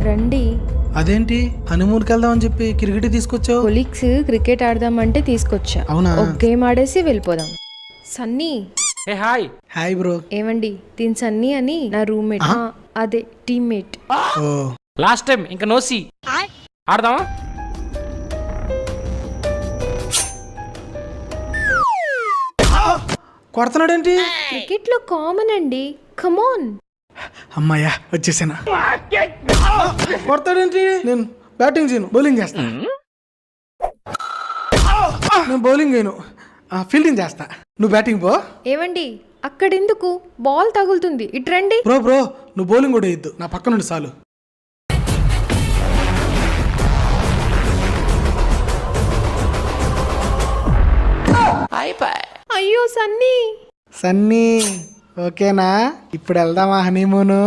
రండి. అదేంటి హనీమూన్కి వెళ్దామని చెప్పి క్రికెట్ తీసుకొచ్చావు? కొలీగ్స్ క్రికెట్ ఆడదామంటే తీసుకొచ్చా. అవునా? ఒక గేమ్ ఆడేసి వెళ్ళిపోదాం. సన్నీ. ఏ హాయ్. Hi bro. ఏమండి దీని సన్నీ అని నా రూమ్మేట్. అదే టీమ్మేట్. ఓ లాస్ట్ టైం ఇంకా నోసి ఆడదామా? కొడుతున్నాడేంటి? క్రికెట్ లో కామన్ అండి. కమాన్. అమ్మాయ్యా వచ్చేసాను. కొడతాడేంటి? నేను బ్యాటింగ్ చేయను, బౌలింగ్ చేస్తా. నేను బౌలింగ్ చేయను, ఫీల్డింగ్ చేస్తా. నువ్వు బ్యాటింగ్ పో. ఏమండి అక్కడెందుకు? బాల్ తగులుతుంది, ఇటు రండి. బ్రో నువ్వు బౌలింగ్ కూడా వేయద్దు, నా పక్క నుండి చాలు. అయ్యో సన్నీ. సన్నీ ఓకేనా? ఇప్పుడు వెళ్దామా హనీమూను?